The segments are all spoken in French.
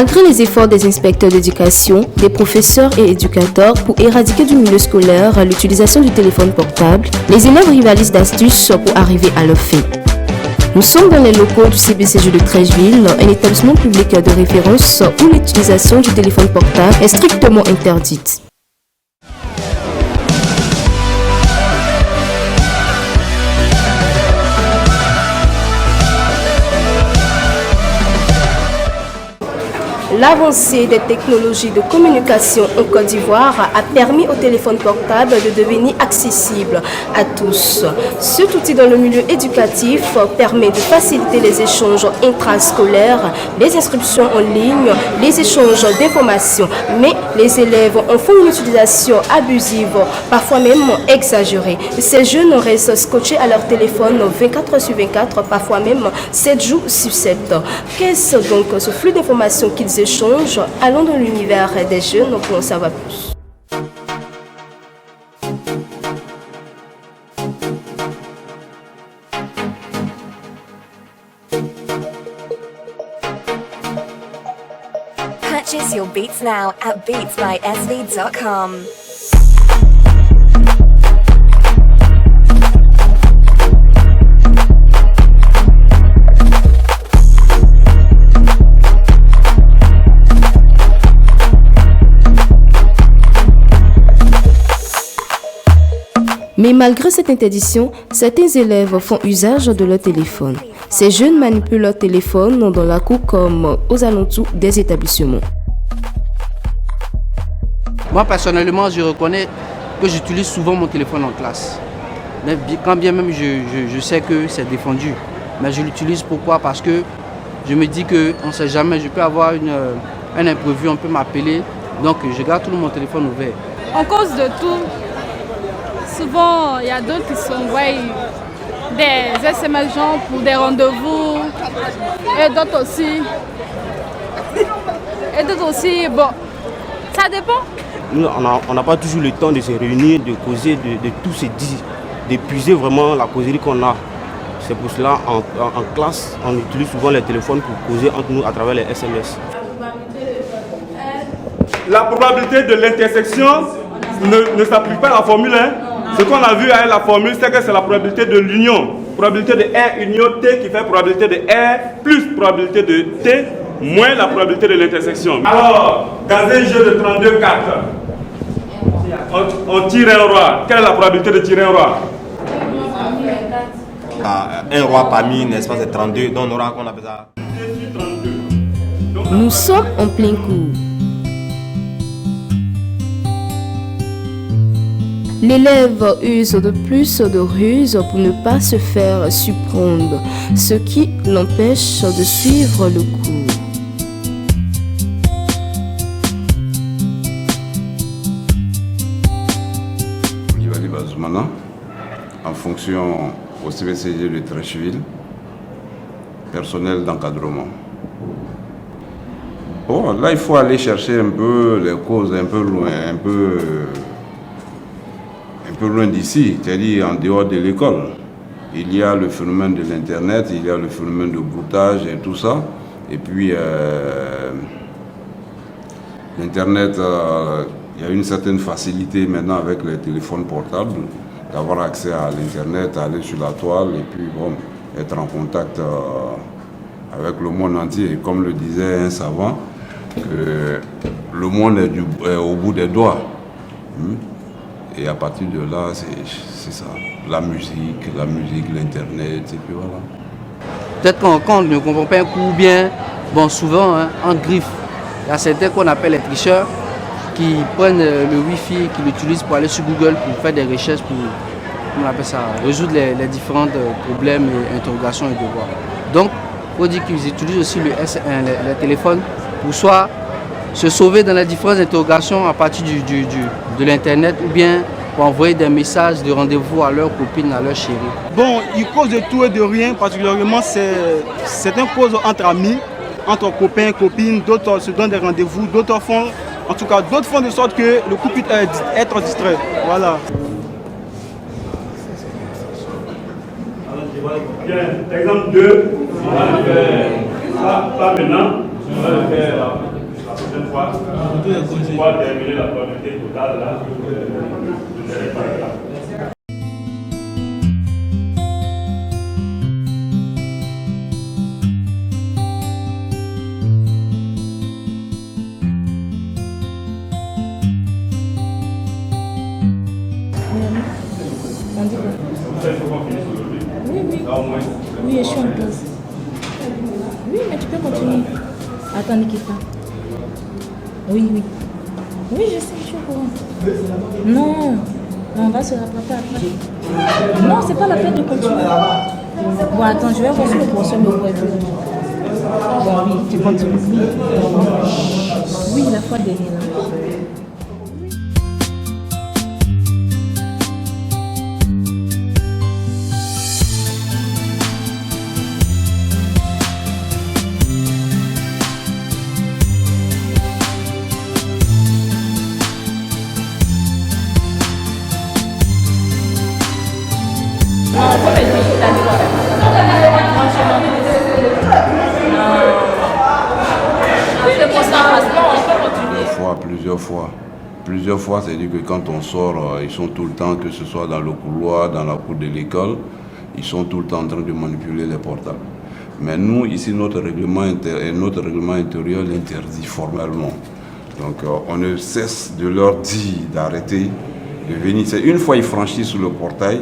Malgré les efforts des inspecteurs d'éducation, des professeurs et éducateurs pour éradiquer du milieu scolaire l'utilisation du téléphone portable, les élèves rivalisent d'astuces pour arriver à leur fin. Nous sommes dans les locaux du CBCJ de Treichville, un établissement public de référence où l'utilisation du téléphone portable est strictement interdite. L'avancée des technologies de communication en Côte d'Ivoire a permis au téléphone portable de devenir accessible à tous. Cet outil dans le milieu éducatif permet de faciliter les échanges intrascolaires, les inscriptions en ligne, les échanges d'informations. Mais les élèves en font une utilisation abusive, parfois même exagérée. Ces jeunes restent scotchés à leur téléphone 24 heures sur 24, parfois même 7 jours sur 7. Qu'est-ce donc ce flux d'informations qu'ils échangent? Allons dans l'univers des jeunes pour en savoir plus. Purchase your beats now at beatsbysv.com. Mais malgré cette interdiction, certains élèves font usage de leur téléphone. Ces jeunes manipulent leur téléphone dans la cour comme aux alentours des établissements. Moi personnellement, je reconnais que j'utilise souvent mon téléphone en classe. Mais quand bien même je sais que c'est défendu. Mais je l'utilise pourquoi? Parce que je me dis qu'on ne sait jamais, je peux avoir un imprévu, on peut m'appeler. Donc je garde tout mon téléphone ouvert. En cause de tout, souvent, il y a d'autres qui s'envoient des SMS genre pour des rendez-vous et d'autres aussi. Bon, ça dépend. Nous, on n'a pas toujours le temps de se réunir, de causer, de tout se dire, d'épuiser vraiment la causerie qu'on a. C'est pour cela, en classe, on utilise souvent les téléphones pour causer entre nous à travers les SMS. La probabilité de l'intersection ne s'applique pas à la formule 1. Ce qu'on a vu avec la formule, c'est que c'est la probabilité de l'union. Probabilité de R union T qui fait probabilité de R plus probabilité de T moins la probabilité de l'intersection. Alors, dans un jeu de 32 cartes, on tire un roi. Quelle est la probabilité de tirer un roi? Un roi parmi, n'est-ce pas, c'est 32, donc on aura qu'on appelle ça. Nous sommes en plein cours. L'élève use de plus de ruses pour ne pas se faire surprendre, ce qui l'empêche de suivre le cours. Nibali Bazoumana, en fonction au CBCJ de Treichville, personnel d'encadrement. Bon, là, il faut aller chercher un peu les causes, un peu loin, un peu loin d'ici, c'est-à-dire en dehors de l'école. Il y a le phénomène de l'Internet, il y a le phénomène de broutage et tout ça. Et puis, l'Internet, il y a une certaine facilité maintenant avec les téléphones portables d'avoir accès à l'Internet, aller sur la toile et puis bon, être en contact avec le monde entier. Et comme le disait un savant, que le monde est au bout des doigts. Et à partir de là, c'est ça, la musique, l'Internet, et puis voilà. Peut-être quand on ne comprend pas un coup bien, bon souvent, en griffe, il y a certains qu'on appelle les tricheurs qui prennent le Wi-Fi, qui l'utilisent pour aller sur Google, pour faire des recherches, pour comment on appelle ça, résoudre les différents problèmes, et interrogations et devoirs. Donc, il faut dire qu'ils utilisent aussi le téléphone pour soit se sauver dans les différentes interrogations à partir de l'Internet ou bien pour envoyer des messages de rendez-vous à leurs copines, à leurs chéris. Bon, ils causent de tout et de rien, particulièrement c'est une cause entre amis, entre copains, copines, d'autres se donnent des rendez-vous, d'autres font, en tout cas, d'autres font de sorte que le couple puisse être distrait. Voilà. Bien, exemple 2, on va le faire, pas maintenant, on va le faire prochaine fois, pour terminer la probabilité totale, là, je ne pas là. On dit quoi? Oui, oui. Oui, je suis en classe. Oui, mais tu peux continuer. Attends, ne quitte pas. Oui, oui. Oui, je sais, je suis au courant. Non, on va se rattraper après. Non, c'est pas la peine de continuer. Bon, attends, je vais voir si le professeur me voit. Bon, oui, tu continues. Oui, oui, la fois dernière. Là. Plusieurs fois, c'est-à-dire que quand on sort, ils sont tout le temps, que ce soit dans le couloir, dans la cour de l'école, ils sont tout le temps en train de manipuler les portables. Mais nous, ici, notre règlement intérieur l'interdit formellement. Donc, on ne cesse de leur dire d'arrêter, de venir. C'est une fois ils franchissent le portail,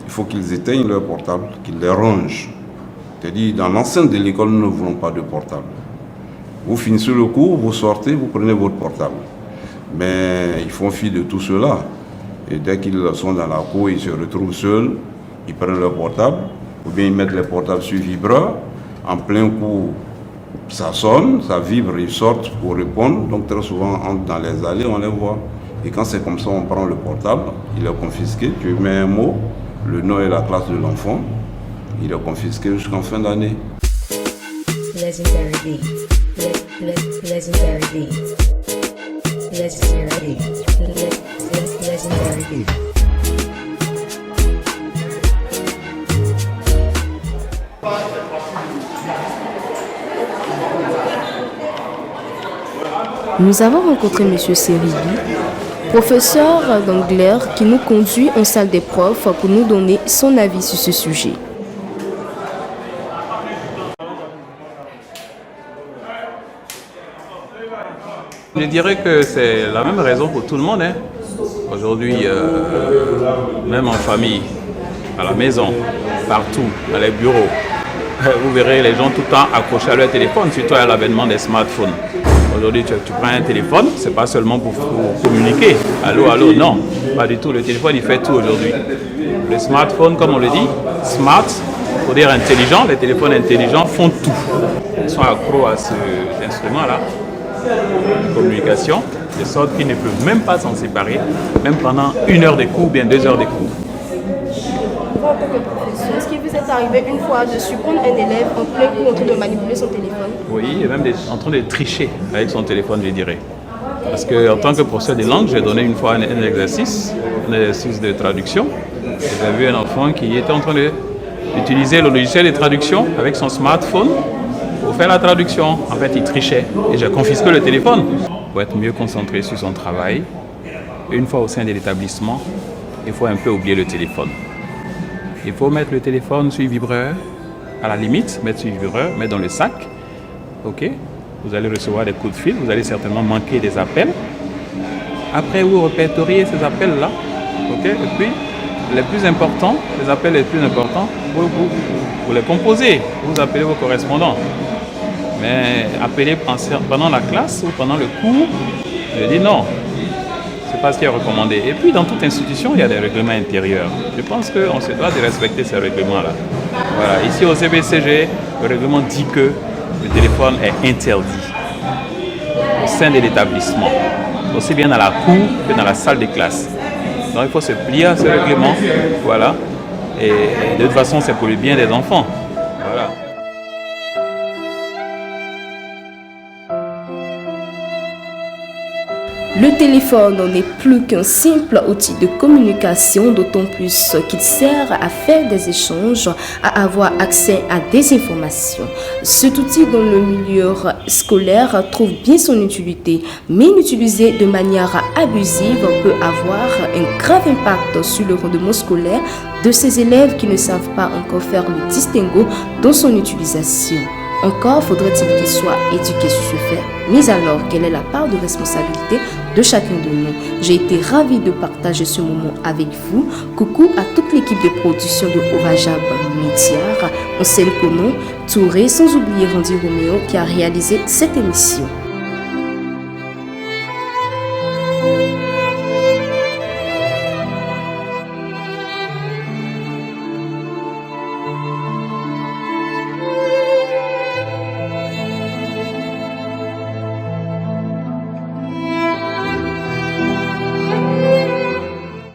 il faut qu'ils éteignent leur portable, qu'ils les rangent. C'est-à-dire, dans l'enceinte de l'école, nous ne voulons pas de portable. Vous finissez le cours, vous sortez, vous prenez votre portable. Mais ils font fi de tout cela. Et dès qu'ils sont dans la cour, ils se retrouvent seuls, ils prennent leur portable, ou bien ils mettent les portables sur vibreur. En plein cours, ça sonne, ça vibre, ils sortent pour répondre. Donc très souvent, dans les allées, on les voit. Et quand c'est comme ça, on prend le portable, il est confisqué, tu mets un mot, le nom et la classe de l'enfant, il est confisqué jusqu'en fin d'année. Legendary beats. Legendary beats. Legendary beats. Legendary beats. Nous avons rencontré M. Seribi, professeur d'anglais qui nous conduit en salle des profs pour nous donner son avis sur ce sujet. Je dirais que c'est la même raison pour tout le monde. Aujourd'hui, même en famille, à la maison, partout, dans les bureaux, vous verrez les gens tout le temps accrochés à leur téléphone, surtout à l'avènement des smartphones. Aujourd'hui, tu prends un téléphone, c'est pas seulement pour communiquer. Allô, allô, non, pas du tout. Le téléphone, il fait tout aujourd'hui. Le smartphone, comme on le dit, smart, pour dire intelligent, les téléphones intelligents font tout. Ils sont accros à cet instrument-là de communication, de sorte qu'ils ne peuvent même pas s'en séparer, même pendant 1 heure de cours ou bien 2 heures de cours. En tant que professeur, est-ce qu'il vous est arrivé une fois de surprendre un élève en plein cours en train de manipuler son téléphone? Oui, et même en train de tricher avec son téléphone, je dirais. Parce qu'en tant que professeur de langue, j'ai donné une fois un exercice de traduction. J'ai vu un enfant qui était en train d'utiliser le logiciel de traduction avec son smartphone pour faire la traduction. En fait, il trichait et j'ai confisqué le téléphone pour être mieux concentré sur son travail. Et une fois au sein de l'établissement, il faut un peu oublier le téléphone. Il faut mettre le téléphone sur vibreur, à la limite, mettre sur vibreur, mettre dans le sac. Ok, vous allez recevoir des coups de fil, vous allez certainement manquer des appels. Après, vous répertoriez ces appels-là. Ok, et puis, les plus importants, les appels les plus importants, vous les composez, vous appelez vos correspondants. Mais appeler pendant la classe ou pendant le cours, je dis non. C'est pas ce qui est recommandé. Et puis dans toute institution, il y a des règlements intérieurs. Je pense qu'on se doit de respecter ces règlements-là. Voilà. Ici au CBCG, le règlement dit que le téléphone est interdit au sein de l'établissement, aussi bien dans la cour que dans la salle de classe. Donc il faut se plier à ce règlement. Voilà. Et de toute façon, c'est pour le bien des enfants. Voilà. Le téléphone n'est plus qu'un simple outil de communication, d'autant plus qu'il sert à faire des échanges, à avoir accès à des informations. Cet outil dans le milieu scolaire trouve bien son utilité, mais l'utiliser de manière abusive peut avoir un grave impact sur le rendement scolaire de ces élèves qui ne savent pas encore faire le distinguo dans son utilisation. Encore faudrait-il qu'il soit éduqué sur ce fait, mais alors quelle est la part de responsabilité de chacun de nous? J'ai été ravie de partager ce moment avec vous. Coucou à toute l'équipe de production de Ovajab Médiar, Ansel Konon, Touré, sans oublier Randy Roméo qui a réalisé cette émission.